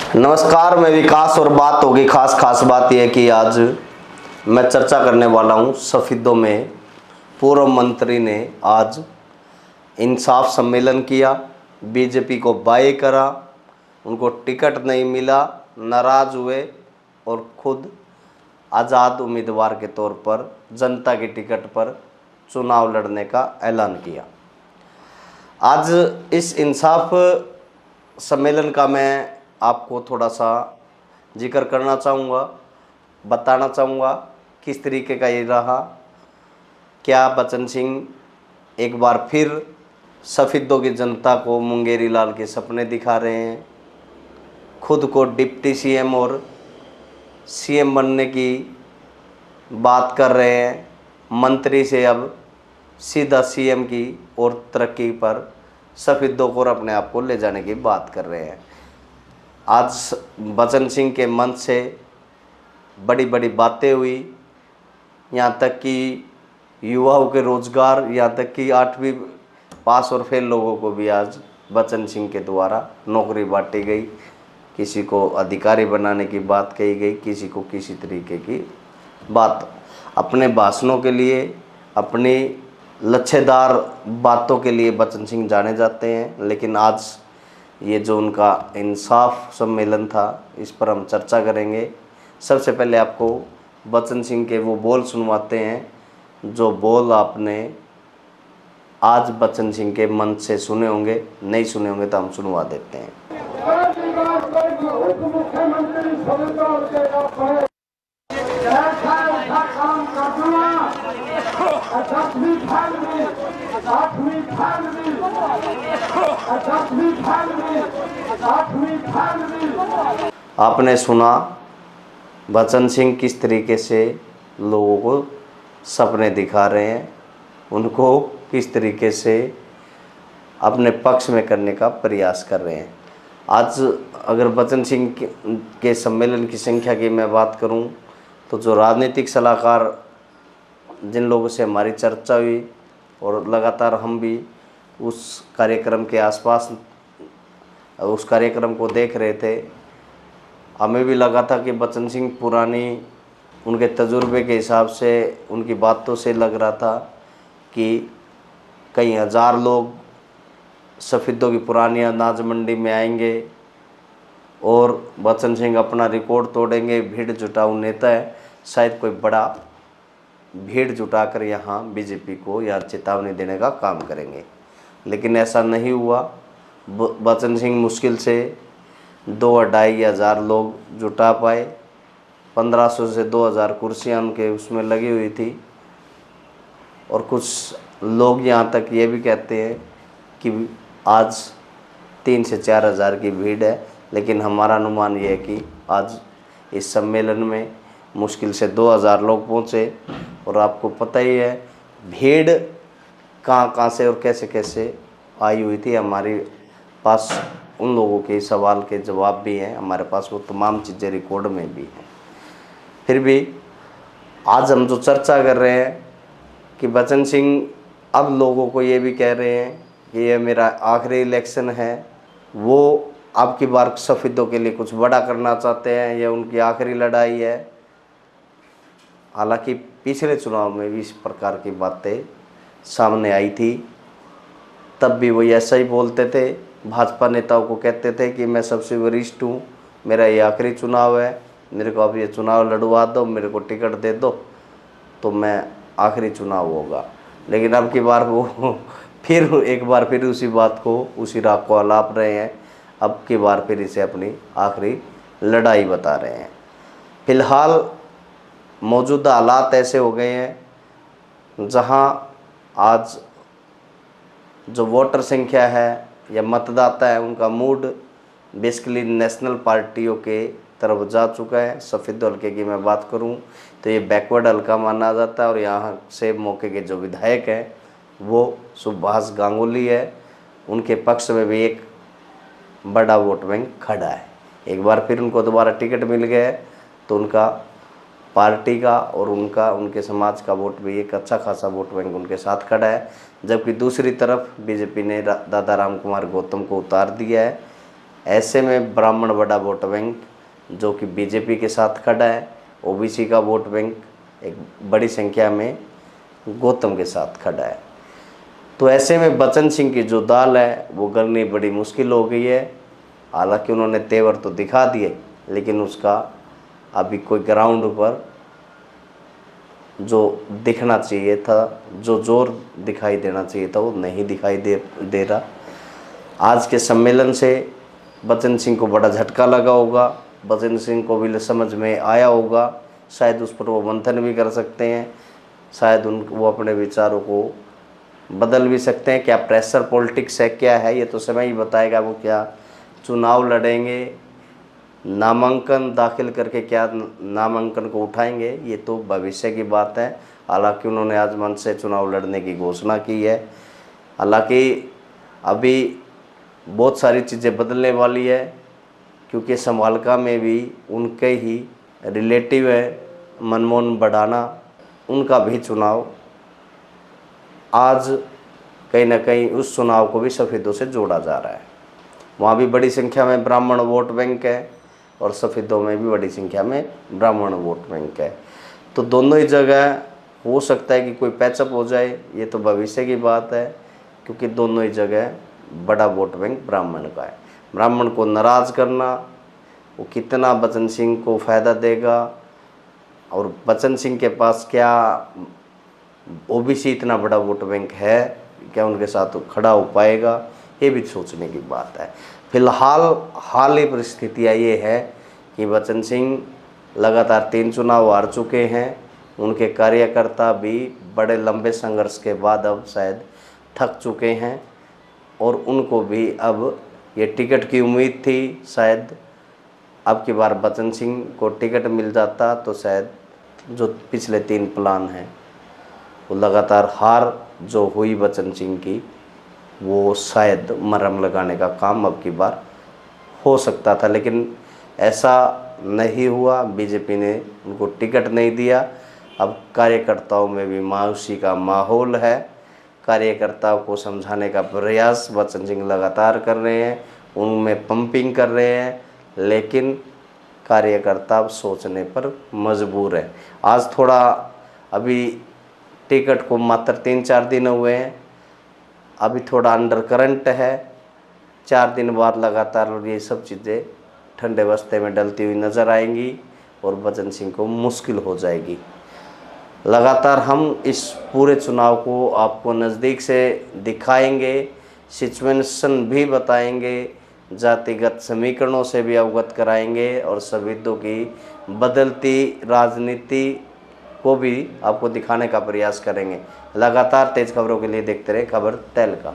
नमस्कार, मैं विकास और बात होगी खास बात यह है कि आज मैं चर्चा करने वाला हूं सफेदों में। पूर्व मंत्री ने आज इंसाफ सम्मेलन किया, बीजेपी को बाय करा, उनको टिकट नहीं मिला, नाराज हुए और खुद आज़ाद उम्मीदवार के तौर पर जनता की टिकट पर चुनाव लड़ने का ऐलान किया। आज इस इंसाफ सम्मेलन का मैं आपको थोड़ा सा जिक्र करना चाहूँगा, बताना चाहूँगा किस तरीके का ये रहा। क्या बचन सिंह एक बार फिर सफेदों की जनता को मुंगेरी लाल के सपने दिखा रहे हैं, खुद को डिप्टी सीएम और सीएम बनने की बात कर रहे हैं, मंत्री से अब सीधा सीएम की और तरक्की पर सफेदों को और अपने आप को ले जाने की बात कर रहे हैं। आज बचन सिंह के मन से बड़ी बड़ी बातें हुई, यहाँ तक कि युवाओं के रोज़गार, यहाँ तक कि 8वीं पास और फेल लोगों को भी आज बचन सिंह के द्वारा नौकरी बांटी गई। किसी को अधिकारी बनाने की बात कही गई, किसी को किसी तरीके की बात। अपने भाषणों के लिए, अपनी लच्छेदार बातों के लिए बचन सिंह जाने जाते हैं, लेकिन आज ये जो उनका इंसाफ सम्मेलन था इस पर हम चर्चा करेंगे। सबसे पहले आपको बचन सिंह के वो बोल सुनवाते हैं जो बोल आपने आज बचन सिंह के मन से सुने होंगे, नहीं सुने होंगे तो हम सुनवा देते हैं। आपने सुना बचन सिंह किस तरीके से लोगों को सपने दिखा रहे हैं, उनको किस तरीके से अपने पक्ष में करने का प्रयास कर रहे हैं। आज अगर बचन सिंह के सम्मेलन की संख्या की मैं बात करूं तो जो राजनीतिक सलाहकार जिन लोगों से हमारी चर्चा हुई और लगातार हम भी उस कार्यक्रम के आसपास उस कार्यक्रम को देख रहे थे, हमें भी लगा था कि बचन सिंह पुरानी उनके तजुर्बे के हिसाब से, उनकी बातों से लग रहा था कि कई हज़ार लोग सफेदों की पुरानी अनाज मंडी में आएंगे और बचन सिंह अपना रिकॉर्ड तोड़ेंगे। भीड़ जुटाऊ नेता है, शायद कोई बड़ा भीड़ जुटाकर यहाँ बीजेपी को या चेतावनी देने का काम करेंगे, लेकिन ऐसा नहीं हुआ। बचन सिंह मुश्किल से 2-2.5 हज़ार लोग जुटा पाए। 1500 से 2000 कुर्सियाँ उनके उसमें लगी हुई थी और कुछ लोग यहाँ तक ये भी कहते हैं कि आज 3 से 4 हज़ार की भीड़ है, लेकिन हमारा अनुमान ये है कि आज इस सम्मेलन में मुश्किल से 2000 लोग पहुँचे। और आपको पता ही है भीड़ कहाँ से और कैसे कैसे आई हुई थी। हमारे पास उन लोगों के सवाल के जवाब भी हैं, हमारे पास वो तमाम चीज़ें रिकॉर्ड में भी हैं। फिर भी आज हम जो चर्चा कर रहे हैं कि बचन सिंह अब लोगों को ये भी कह रहे हैं कि ये मेरा आखिरी इलेक्शन है, वो अब की बार सफेदों के लिए कुछ बड़ा करना चाहते हैं, ये उनकी आखिरी लड़ाई है। हालांकि पिछले चुनाव में भी इस प्रकार की बातें सामने आई थी, तब भी वो ऐसा ही बोलते थे। भाजपा नेताओं को कहते थे कि मैं सबसे वरिष्ठ हूँ, मेरा ये आखिरी चुनाव है, मेरे को अब ये चुनाव लड़वा दो, मेरे को टिकट दे दो तो मैं आखिरी चुनाव होगा। लेकिन अब की बार वो फिर एक बार फिर उसी बात को, उसी राग को अलाप रहे हैं। अब की बार फिर इसे अपनी आखिरी लड़ाई बता रहे हैं। फिलहाल मौजूदा हालात ऐसे हो गए हैं जहां आज जो वोटर संख्या है या मतदाता है, उनका मूड बेसिकली नेशनल पार्टियों के तरफ जा चुका है। सफेद हल्के की मैं बात करूं तो ये बैकवर्ड हल्का माना जाता है और यहाँ से मौके के जो विधायक हैं वो सुभाष गांगुली है, उनके पक्ष में भी एक बड़ा वोट बैंक खड़ा है। एक बार फिर उनको दोबारा टिकट मिल गया है तो उनका पार्टी का और उनके समाज का वोट भी एक अच्छा खासा वोट बैंक उनके साथ खड़ा है। जबकि दूसरी तरफ बीजेपी ने दादा राम कुमार गौतम को उतार दिया है ऐसे में ब्राह्मण बड़ा वोट बैंक जो कि बीजेपी के साथ खड़ा है, ओबीसी का वोट बैंक एक बड़ी संख्या में गौतम के साथ खड़ा है। तो ऐसे में बचन सिंह की जो दाल है वो गलनी बड़ी मुश्किल हो गई है। हालांकि उन्होंने तेवर तो दिखा दिए, लेकिन उसका अभी कोई ग्राउंड पर जो दिखना चाहिए था, जो जोर दिखाई देना चाहिए था, वो नहीं दिखाई दे रहा। आज के सम्मेलन से बचन सिंह को बड़ा झटका लगा होगा, बचन सिंह को भी समझ में आया होगा, शायद उस पर वो मंथन भी कर सकते हैं, शायद वो अपने विचारों को बदल भी सकते हैं। क्या प्रेशर पॉलिटिक्स है, क्या है, ये तो समय ही बताएगा। वो क्या चुनाव लड़ेंगे, नामांकन दाखिल करके क्या नामांकन को उठाएंगे, ये तो भविष्य की बात है। हालांकि उन्होंने आज मंच से चुनाव लड़ने की घोषणा की है। हालांकि अभी बहुत सारी चीज़ें बदलने वाली है, क्योंकि समालका में भी उनके ही रिलेटिव है मनमोहन बढ़ाना, उनका भी चुनाव आज कहीं ना कहीं उस चुनाव को भी सफ़ेदों से जोड़ा जा रहा है। वहाँ भी बड़ी संख्या में ब्राह्मण वोट बैंक है और सफ़ेदों में भी बड़ी संख्या में ब्राह्मण वोट बैंक है। तो दोनों ही जगह हो सकता है कि कोई पैचअप हो जाए, ये तो भविष्य की बात है, क्योंकि दोनों ही जगह बड़ा वोट बैंक ब्राह्मण का है। ब्राह्मण को नाराज़ करना वो कितना बचन सिंह को फ़ायदा देगा, और बचन सिंह के पास क्या ओबीसी इतना बड़ा वोट बैंक है, क्या उनके साथ खड़ा हो पाएगा, ये भी सोचने की बात है। फिलहाल हाल ही परिस्थितियाँ ये है कि बचन सिंह लगातार 3 चुनाव हार चुके हैं। उनके कार्यकर्ता भी बड़े लंबे संघर्ष के बाद अब शायद थक चुके हैं, और उनको भी अब ये टिकट की उम्मीद थी। शायद अब की बार बचन सिंह को टिकट मिल जाता तो शायद जो पिछले 3 प्लान हैं वो लगातार हार जो हुई बचन सिंह की, वो शायद मरहम लगाने का काम अब की बार हो सकता था, लेकिन ऐसा नहीं हुआ। बीजेपी ने उनको टिकट नहीं दिया। अब कार्यकर्ताओं में भी मायूसी का माहौल है। कार्यकर्ताओं को समझाने का प्रयास बचन सिंह लगातार कर रहे हैं, उनमें पंपिंग कर रहे हैं, लेकिन कार्यकर्ता सोचने पर मजबूर है। आज थोड़ा अभी टिकट को मात्र 3-4 दिन हुए हैं, अभी थोड़ा अंडर करंट है। 4 दिन बाद लगातार ये सब चीज़ें ठंडे बस्ते में डलती हुई नज़र आएंगी और बचन सिंह को मुश्किल हो जाएगी। लगातार हम इस पूरे चुनाव को आपको नज़दीक से दिखाएंगे, सिचुएशन भी बताएंगे, जातिगत समीकरणों से भी अवगत कराएंगे, और सभ्यता की बदलती राजनीति को भी आपको दिखाने का प्रयास करेंगे। लगातार तेज़ खबरों के लिए देखते रहे खबर तहलका।